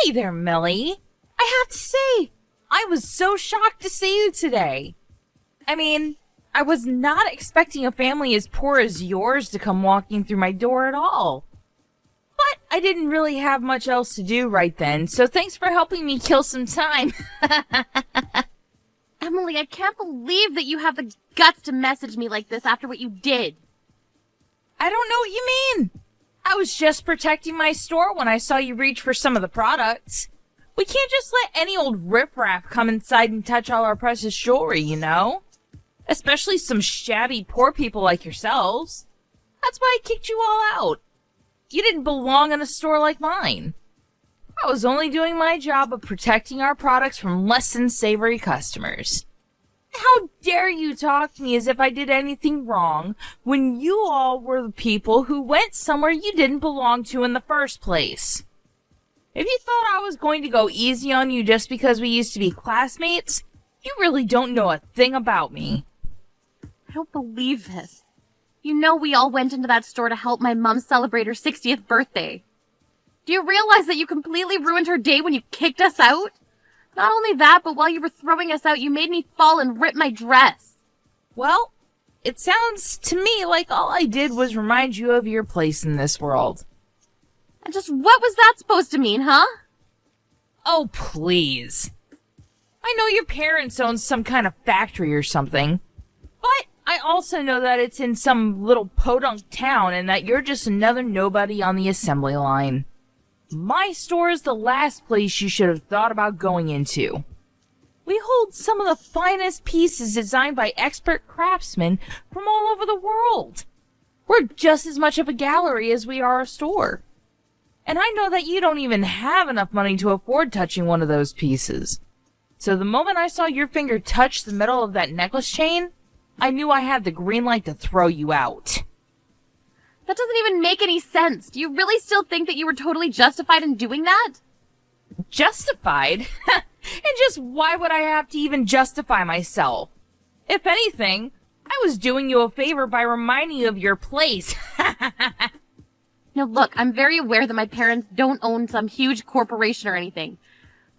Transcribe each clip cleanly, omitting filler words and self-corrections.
Hey there, Millie. I have to say, I was so shocked to see you today. I mean, I was not expecting a family as poor as yours to come walking through my door at all. But I didn't really have much else to do right then, so thanks for helping me kill some time. Emily, I can't believe that you have the guts to message me like this after what you did. I don't know what you mean. I was just protecting my store when I saw you reach for some of the products. We can't just let any old riffraff come inside and touch all our precious jewelry, you know? Especially some shabby poor people like yourselves. That's why I kicked you all out. You didn't belong in a store like mine. I was only doing my job of protecting our products from less than savory customers. How dare you talk to me as if I did anything wrong when you all were the people who went somewhere you didn't belong to in the first place? If you thought I was going to go easy on you just because we used to be classmates, you really don't know a thing about me. I don't believe this. You know we all went into that store to help my mom celebrate her 60th birthday. Do you realize that you completely ruined her day when you kicked us out? Not only that, but while you were throwing us out, you made me fall and rip my dress. Well, it sounds to me like all I did was remind you of your place in this world. And just what was that supposed to mean, huh? Oh, please. I know your parents own some kind of factory or something, but I also know that it's in some little podunk town and that you're just another nobody on the assembly line. My store is the last place you should have thought about going into. We hold some of the finest pieces designed by expert craftsmen from all over the world. We're just as much of a gallery as we are a store. And I know that you don't even have enough money to afford touching one of those pieces. So the moment I saw your finger touch the metal of that necklace chain, I knew I had the green light to throw you out. That doesn't even make any sense. Do you really still think that you were totally justified in doing that? Justified? And just why would I have to even justify myself? If anything, I was doing you a favor by reminding you of your place. Now look, I'm very aware that my parents don't own some huge corporation or anything.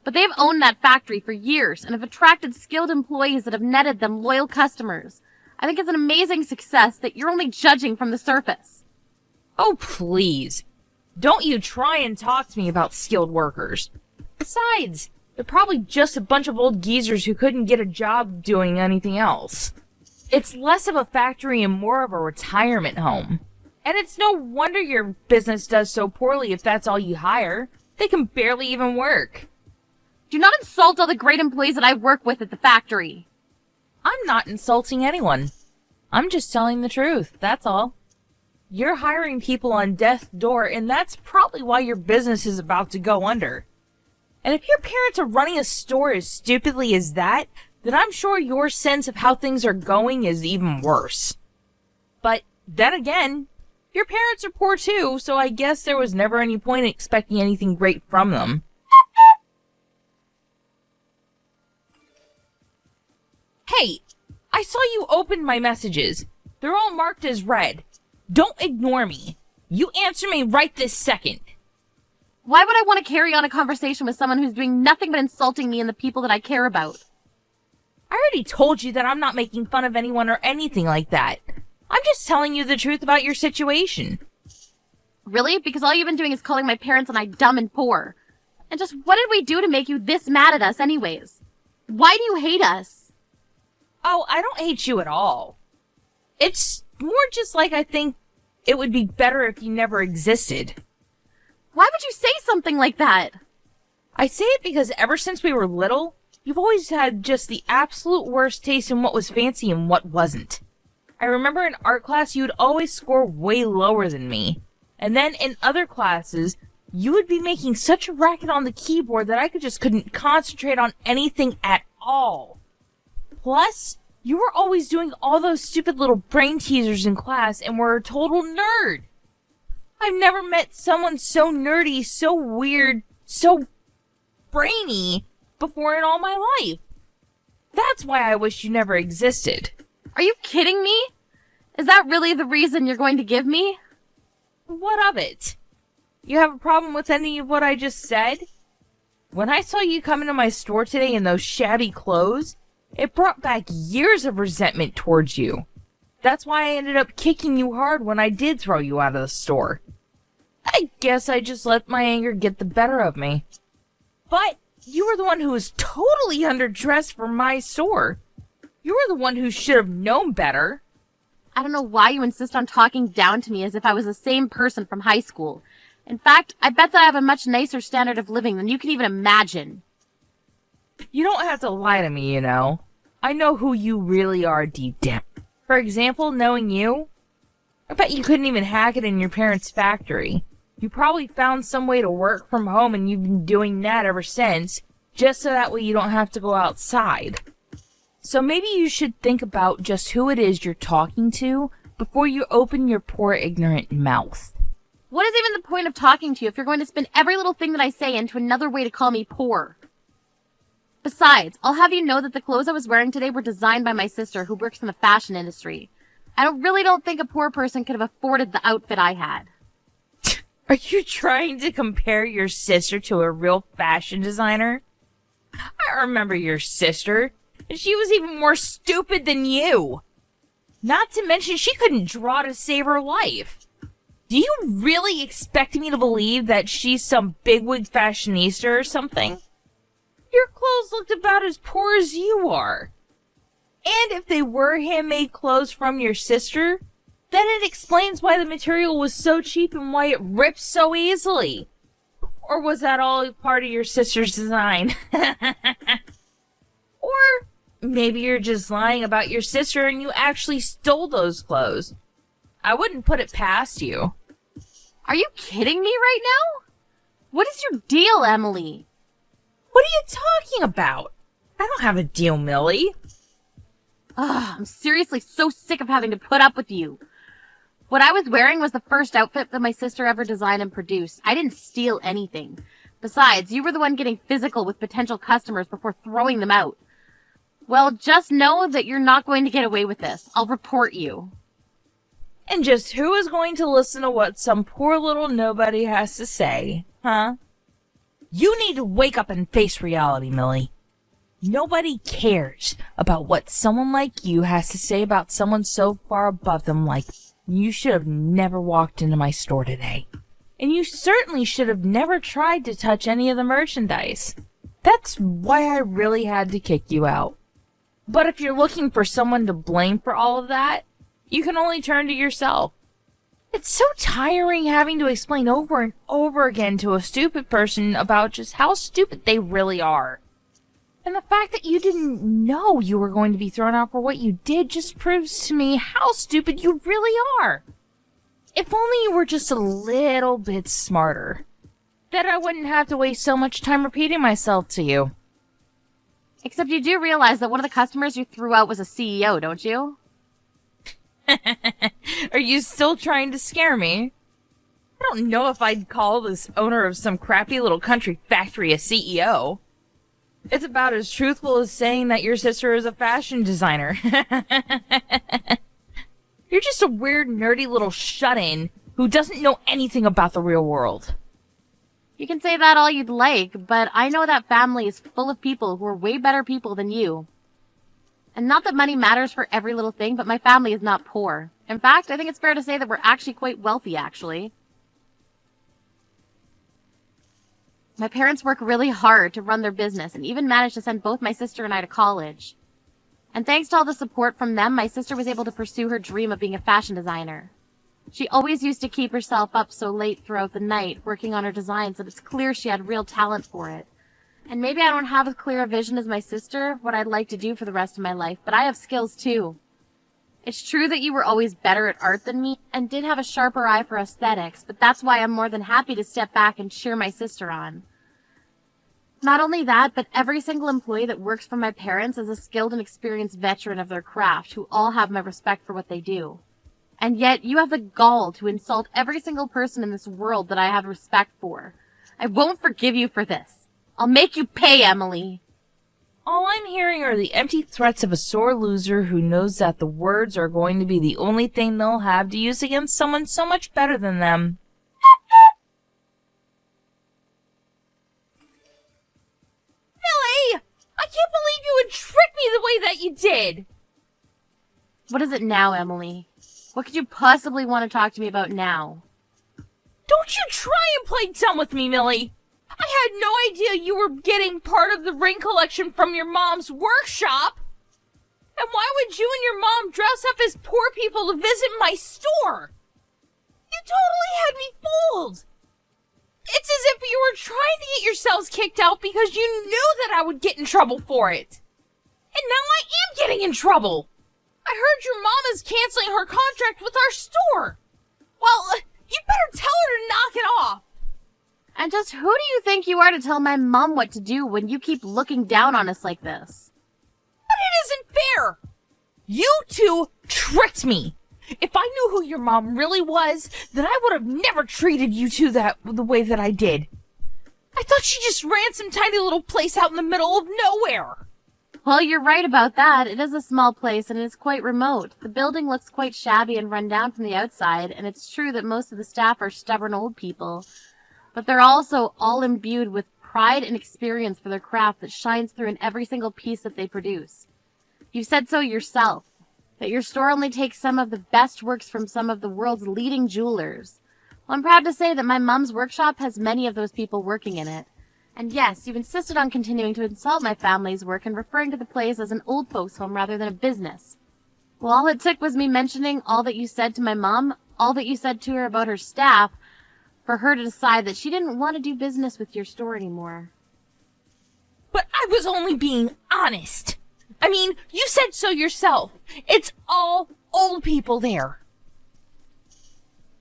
But they've owned that factory for years and have attracted skilled employees that have netted them loyal customers. I think it's an amazing success that you're only judging from the surface. Oh, please. Don't you try and talk to me about skilled workers. Besides, they're probably just a bunch of old geezers who couldn't get a job doing anything else. It's less of a factory and more of a retirement home. And it's no wonder your business does so poorly if that's all you hire. They can barely even work. Do not insult all the great employees that I work with at the factory. I'm not insulting anyone. I'm just telling the truth, that's all. You're hiring people on death's door, and that's probably why your business is about to go under. And if your parents are running a store as stupidly as that, then I'm sure your sense of how things are going is even worse. But then again, your parents are poor too, so I guess there was never any point in expecting anything great from them. Hey, I saw you open my messages. They're all marked as read. Don't ignore me. You answer me right this second. Why would I want to carry on a conversation with someone who's doing nothing but insulting me and the people that I care about? I already told you that I'm not making fun of anyone or anything like that. I'm just telling you the truth about your situation. Really? Because all you've been doing is calling my parents and I dumb and poor. And just what did we do to make you this mad at us anyways? Why do you hate us? Oh, I don't hate you at all. It's more just like I think it would be better if you never existed. Why would you say something like that? I say it because ever since we were little, you've always had just the absolute worst taste in what was fancy and what wasn't. I remember in art class you'd always score way lower than me. And then in other classes, you would be making such a racket on the keyboard that I couldn't concentrate on anything at all. Plus, you were always doing all those stupid little brain teasers in class and were a total nerd. I've never met someone so nerdy, so weird, so brainy before in all my life. That's why I wish you never existed. Are you kidding me? Is that really the reason you're going to give me? What of it? You have a problem with any of what I just said? When I saw you come into my store today in those shabby clothes, it brought back years of resentment towards you. That's why I ended up kicking you hard when I did throw you out of the store. I guess I just let my anger get the better of me. But you were the one who was totally underdressed for my store. You were the one who should have known better. I don't know why you insist on talking down to me as if I was the same person from high school. In fact, I bet that I have a much nicer standard of living than you can even imagine. You don't have to lie to me, you know. I know who you really are deep down. For example, knowing you, I bet you couldn't even hack it in your parents' factory. You probably found some way to work from home and you've been doing that ever since, just so that way you don't have to go outside. So maybe you should think about just who it is you're talking to before you open your poor ignorant mouth. What is even the point of talking to you if you're going to spin every little thing that I say into another way to call me poor? Besides, I'll have you know that the clothes I was wearing today were designed by my sister who works in the fashion industry. I really don't think a poor person could have afforded the outfit I had. Are you trying to compare your sister to a real fashion designer? I remember your sister, and she was even more stupid than you. Not to mention she couldn't draw to save her life. Do you really expect me to believe that she's some bigwig fashionista or something? Your clothes looked about as poor as you are. And if they were handmade clothes from your sister, then it explains why the material was so cheap and why it rips so easily. Or was that all part of your sister's design? Or maybe you're just lying about your sister and you actually stole those clothes. I wouldn't put it past you. Are you kidding me right now? What is your deal, Emily? What are you talking about? I don't have a deal, Millie. Ugh, I'm seriously so sick of having to put up with you. What I was wearing was the first outfit that my sister ever designed and produced. I didn't steal anything. Besides, you were the one getting physical with potential customers before throwing them out. Well, just know that you're not going to get away with this. I'll report you. And just who is going to listen to what some poor little nobody has to say, huh? You need to wake up and face reality, Millie. Nobody cares about what someone like you has to say about someone so far above them. Like, you should have never walked into my store today. And you certainly should have never tried to touch any of the merchandise. That's why I really had to kick you out. But if you're looking for someone to blame for all of that, you can only turn to yourself. It's so tiring having to explain over and over again to a stupid person about just how stupid they really are. And the fact that you didn't know you were going to be thrown out for what you did just proves to me how stupid you really are. If only you were just a little bit smarter, then I wouldn't have to waste so much time repeating myself to you. Except you do realize that one of the customers you threw out was a CEO, don't you? Are you still trying to scare me? I don't know if I'd call this owner of some crappy little country factory a CEO. It's about as truthful as saying that your sister is a fashion designer. You're just a weird, nerdy little shut-in who doesn't know anything about the real world. You can say that all you'd like, but I know that family is full of people who are way better people than you. And not that money matters for every little thing, but my family is not poor. In fact, I think it's fair to say that we're actually quite wealthy, actually. My parents work really hard to run their business and even managed to send both my sister and I to college. And thanks to all the support from them, my sister was able to pursue her dream of being a fashion designer. She always used to keep herself up so late throughout the night, working on her designs, that it's clear she had real talent for it. And maybe I don't have as clear a vision as my sister, what I'd like to do for the rest of my life, but I have skills too. It's true that you were always better at art than me, and did have a sharper eye for aesthetics, but that's why I'm more than happy to step back and cheer my sister on. Not only that, but every single employee that works for my parents is a skilled and experienced veteran of their craft, who all have my respect for what they do. And yet, you have the gall to insult every single person in this world that I have respect for. I won't forgive you for this. I'll make you pay, Emily. All I'm hearing are the empty threats of a sore loser who knows that the words are going to be the only thing they'll have to use against someone so much better than them. bet you did. What is it now, Emily? What could you possibly want to talk to me about now? Don't you try and play dumb with me, Millie. I had no idea you were getting part of the ring collection from your mom's workshop. And why would you and your mom dress up as poor people to visit my store? You totally had me fooled. It's as if you were trying to get yourselves kicked out because you knew that I would get in trouble for it. And now I am getting in trouble. I heard your mom is canceling her contract with our store. Well, you better tell her to knock it off. And just who do you think you are to tell my mom what to do when you keep looking down on us like this? But it isn't fair. You two tricked me. If I knew who your mom really was, then I would have never treated you two the way that I did. I thought she just ran some tiny little place out in the middle of nowhere. Well, you're right about that. It is a small place and it is quite remote. The building looks quite shabby and run down from the outside, and it's true that most of the staff are stubborn old people. But they're also all imbued with pride and experience for their craft that shines through in every single piece that they produce. You've said so yourself, that your store only takes some of the best works from some of the world's leading jewelers. Well, I'm proud to say that my mom's workshop has many of those people working in it. And yes, you've insisted on continuing to insult my family's work and referring to the place as an old folks' home rather than a business. Well, all it took was me mentioning all that you said to my mom, all that you said to her about her staff, for her to decide that she didn't want to do business with your store anymore. But I was only being honest. I mean, you said so yourself. It's all old people there.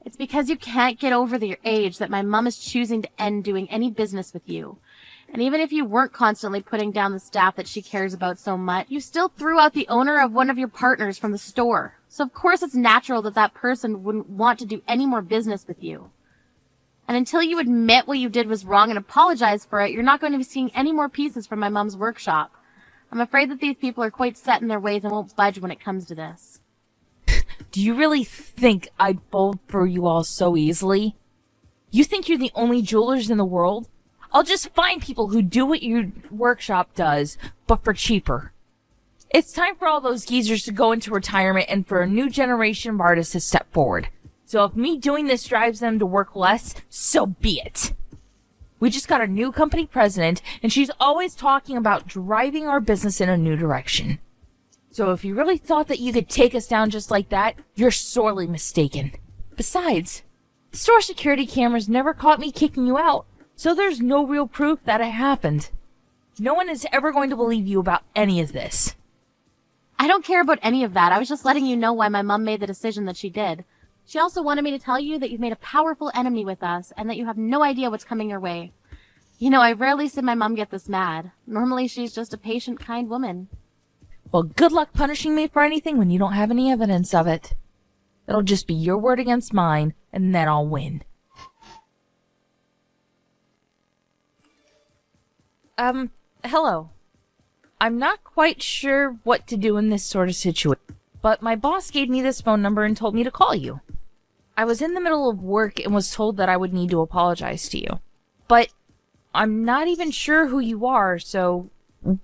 It's because you can't get over your age that my mom is choosing to end doing any business with you. And even if you weren't constantly putting down the staff that she cares about so much, you still threw out the owner of one of your partners from the store. So of course it's natural that that person wouldn't want to do any more business with you. And until you admit what you did was wrong and apologize for it, you're not going to be seeing any more pieces from my mom's workshop. I'm afraid that these people are quite set in their ways and won't budge when it comes to this. Do you really think I'd fold for you all so easily? You think you're the only jewelers in the world? I'll just find people who do what your workshop does, but for cheaper. It's time for all those geezers to go into retirement and for a new generation of artists to step forward. So if me doing this drives them to work less, so be it. We just got a new company president, and she's always talking about driving our business in a new direction. So if you really thought that you could take us down just like that, you're sorely mistaken. Besides, the store security cameras never caught me kicking you out, so there's no real proof that it happened. No one is ever going to believe you about any of this. I don't care about any of that. I was just letting you know why my mom made the decision that she did. She also wanted me to tell you that you've made a powerful enemy with us and that you have no idea what's coming your way. You know, I rarely see my mom get this mad. Normally she's just a patient, kind woman. Well, good luck punishing me for anything when you don't have any evidence of it. It'll just be your word against mine, and then I'll win. Hello. I'm not quite sure what to do in this sort of situation, but my boss gave me this phone number and told me to call you. I was in the middle of work and was told that I would need to apologize to you. But I'm not even sure who you are, so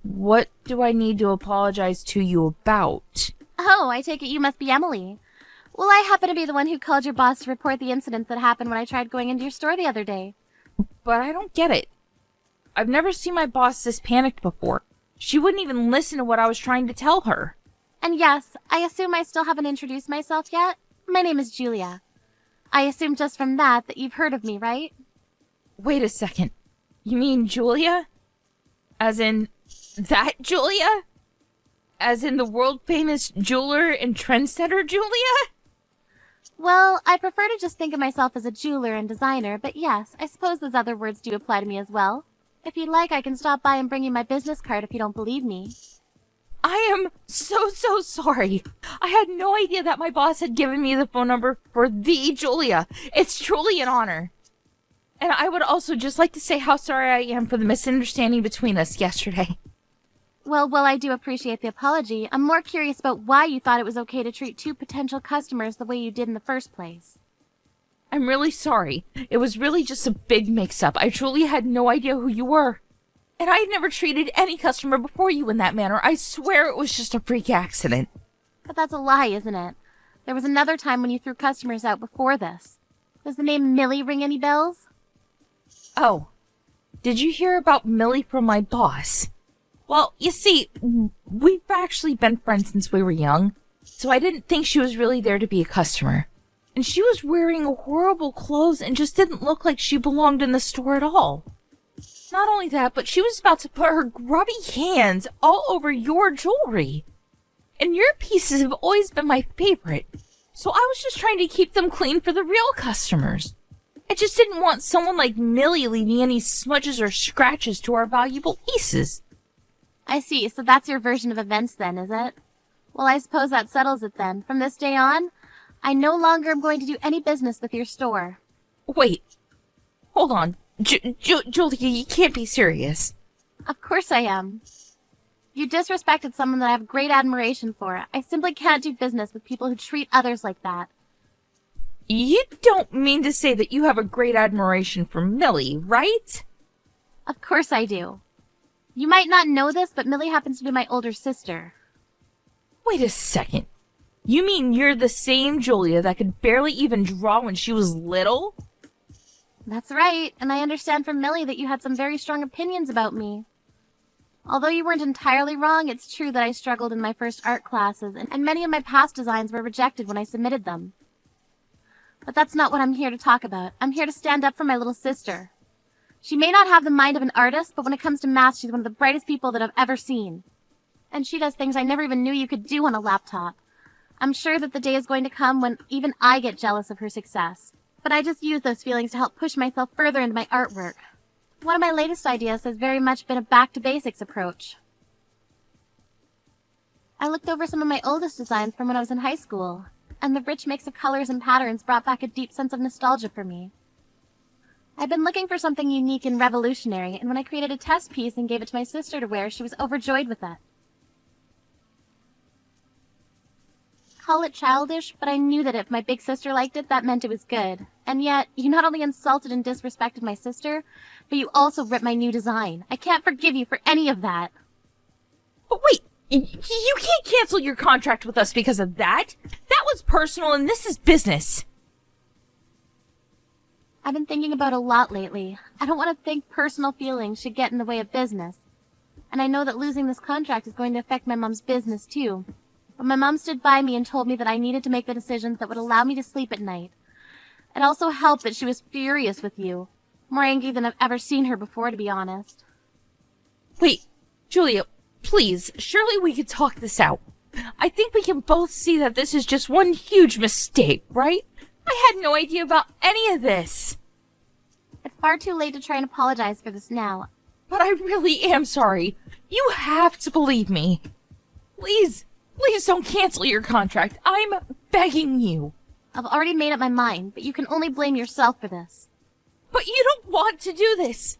what do I need to apologize to you about? Oh, I take it you must be Emily. Well, I happen to be the one who called your boss to report the incident that happened when I tried going into your store the other day. But I don't get it. I've never seen my boss this panicked before. She wouldn't even listen to what I was trying to tell her. And yes, I assume I still haven't introduced myself yet. My name is Julia. I assume just from that you've heard of me, right? Wait a second. You mean Julia? As in that Julia? As in the world-famous jeweler and trendsetter Julia? Well, I prefer to just think of myself as a jeweler and designer, but yes, I suppose those other words do apply to me as well. If you'd like, I can stop by and bring you my business card if you don't believe me. I am so sorry. I had no idea that my boss had given me the phone number for the Julia. It's truly an honor. And I would also just like to say how sorry I am for the misunderstanding between us yesterday. Well, while I do appreciate the apology, I'm more curious about why you thought it was okay to treat two potential customers the way you did in the first place. I'm really sorry. It was really just a big mix-up. I truly had no idea who you were. And I had never treated any customer before you in that manner. I swear it was just a freak accident. But that's a lie, isn't it? There was another time when you threw customers out before this. Does the name Millie ring any bells? Oh, did you hear about Millie from my boss? Well, you see, we've actually been friends since we were young, so I didn't think she was really there to be a customer. And she was wearing horrible clothes and just didn't look like she belonged in the store at all. Not only that, but she was about to put her grubby hands all over your jewelry. And your pieces have always been my favorite, so I was just trying to keep them clean for the real customers. I just didn't want someone like Millie leaving any smudges or scratches to our valuable pieces. I see, so that's your version of events then, is it? Well, I suppose that settles it then. From this day on, I no longer am going to do any business with your store. Wait. Hold on. Julia, you can't be serious. Of course I am. You disrespected someone that I have great admiration for. I simply can't do business with people who treat others like that. You don't mean to say that you have a great admiration for Millie, right? Of course I do. You might not know this, but Millie happens to be my older sister. Wait a second. You mean you're the same Julia that could barely even draw when she was little? That's right, and I understand from Millie that you had some very strong opinions about me. Although you weren't entirely wrong, it's true that I struggled in my first art classes, and many of my past designs were rejected when I submitted them. But that's not what I'm here to talk about. I'm here to stand up for my little sister. She may not have the mind of an artist, but when it comes to math, she's one of the brightest people that I've ever seen. And she does things I never even knew you could do on a laptop. I'm sure that the day is going to come when even I get jealous of her success. But I just use those feelings to help push myself further into my artwork. One of my latest ideas has very much been a back-to-basics approach. I looked over some of my oldest designs from when I was in high school, and the rich mix of colors and patterns brought back a deep sense of nostalgia for me. I've been looking for something unique and revolutionary, and when I created a test piece and gave it to my sister to wear, she was overjoyed with it. Call it childish, but I knew that if my big sister liked it, that meant it was good. And yet, you not only insulted and disrespected my sister, but you also ripped my new design. I can't forgive you for any of that. But wait, you can't cancel your contract with us because of that. That was personal and this is business. I've been thinking about a lot lately. I don't want to think personal feelings should get in the way of business. And I know that losing this contract is going to affect my mom's business too. But my mom stood by me and told me that I needed to make the decisions that would allow me to sleep at night. It also helped that she was furious with you. More angry than I've ever seen her before, to be honest. Wait, Julia, please, surely we could talk this out. I think we can both see that this is just one huge mistake, right? I had no idea about any of this. It's far too late to try and apologize for this now. But I really am sorry. You have to believe me. Please don't cancel your contract. I'm begging you. I've already made up my mind, but you can only blame yourself for this. But you don't want to do this.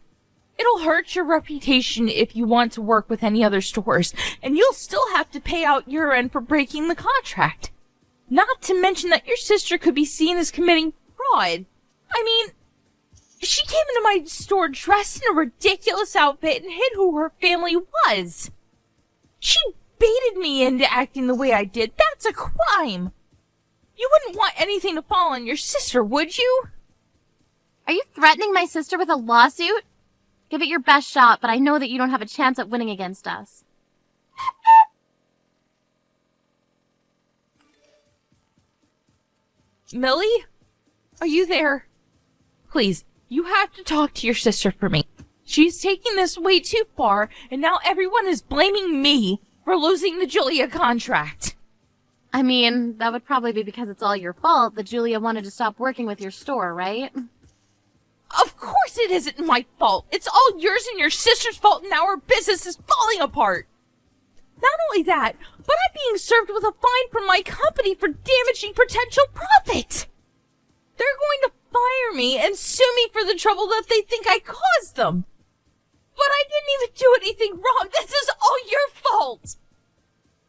It'll hurt your reputation if you want to work with any other stores, and you'll still have to pay out your end for breaking the contract. Not to mention that your sister could be seen as committing fraud. I mean, she came into my store dressed in a ridiculous outfit and hid who her family was. She baited me into acting the way I did. That's a crime. You wouldn't want anything to fall on your sister, would you? Are you threatening my sister with a lawsuit? Give it your best shot, but I know that you don't have a chance at winning against us. Millie? Are you there? Please, you have to talk to your sister for me. She's taking this way too far, and now everyone is blaming me for losing the Julia contract. I mean, that would probably be because it's all your fault that Julia wanted to stop working with your store, right? Of course it isn't my fault. It's all yours and your sister's fault, and now our business is falling apart. Not only that, but I'm being served with a fine from my company for damaging potential profit. They're going to fire me and sue me for the trouble that they think I caused them. But I didn't even do anything wrong. This is all your fault.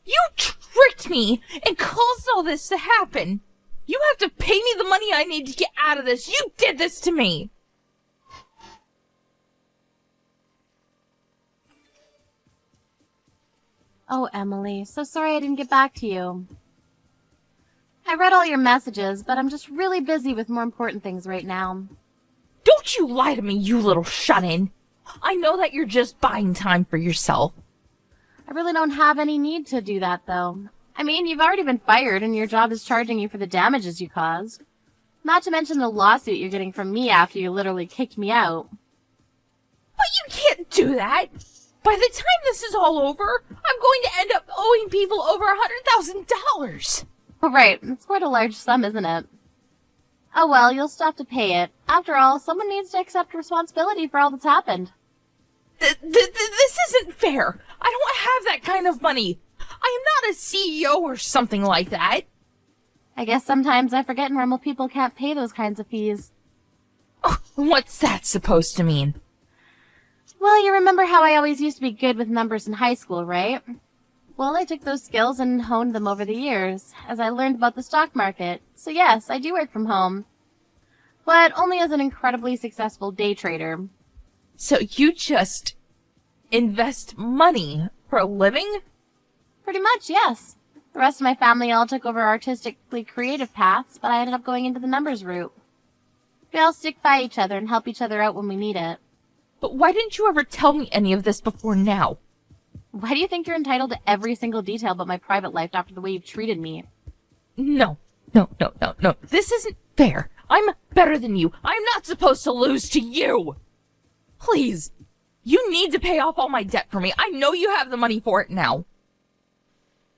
You tricked me and caused all this to happen. You have to pay me the money I need to get out of this. You did this to me. Oh, Emily, so sorry I didn't get back to you. I read all your messages, but I'm just really busy with more important things right now. Don't you lie to me, you little shut-in. I know that you're just buying time for yourself. I really don't have any need to do that, though. I mean, you've already been fired, and your job is charging you for the damages you caused. Not to mention the lawsuit you're getting from me after you literally kicked me out. But you can't do that. By the time this is all over, I'm going to end up owing people over $100,000. Right, it's quite a large sum, isn't it? Oh well, you'll still have to pay it. After all, someone needs to accept responsibility for all that's happened. This isn't fair. I don't have that kind of money. I am not a CEO or something like that. I guess sometimes I forget normal people can't pay those kinds of fees. Oh, what's that supposed to mean? Well, you remember how I always used to be good with numbers in high school, right? Well, I took those skills and honed them over the years, as I learned about the stock market. So yes, I do work from home. But only as an incredibly successful day trader. So you just invest money for a living? Pretty much, yes. The rest of my family all took over artistically creative paths, but I ended up going into the numbers route. We all stick by each other and help each other out when we need it. But why didn't you ever tell me any of this before now? Why do you think you're entitled to every single detail about my private life after the way you've treated me? No. This isn't fair. I'm better than you. I'm not supposed to lose to you. Please. You need to pay off all my debt for me. I know you have the money for it now.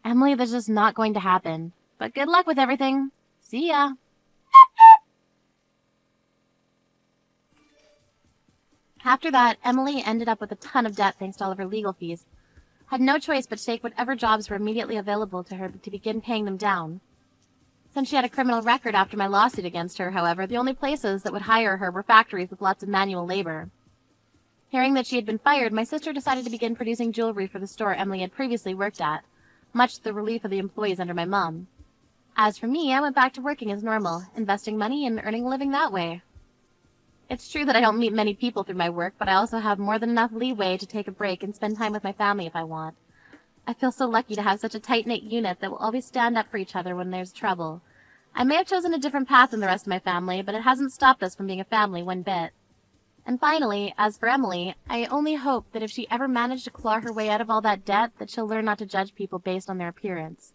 Emily, that's just not going to happen. But good luck with everything. See ya. After that, Emily ended up with a ton of debt thanks to all of her legal fees. Had no choice but to take whatever jobs were immediately available to her to begin paying them down. Since she had a criminal record after my lawsuit against her, however, the only places that would hire her were factories with lots of manual labor. Hearing that she had been fired, my sister decided to begin producing jewelry for the store Emily had previously worked at, much to the relief of the employees under my mom. As for me, I went back to working as normal, investing money and earning a living that way. It's true that I don't meet many people through my work, but I also have more than enough leeway to take a break and spend time with my family if I want. I feel so lucky to have such a tight-knit unit that will always stand up for each other when there's trouble. I may have chosen a different path than the rest of my family, but it hasn't stopped us from being a family one bit. And finally, as for Emily, I only hope that if she ever managed to claw her way out of all that debt, that she'll learn not to judge people based on their appearance.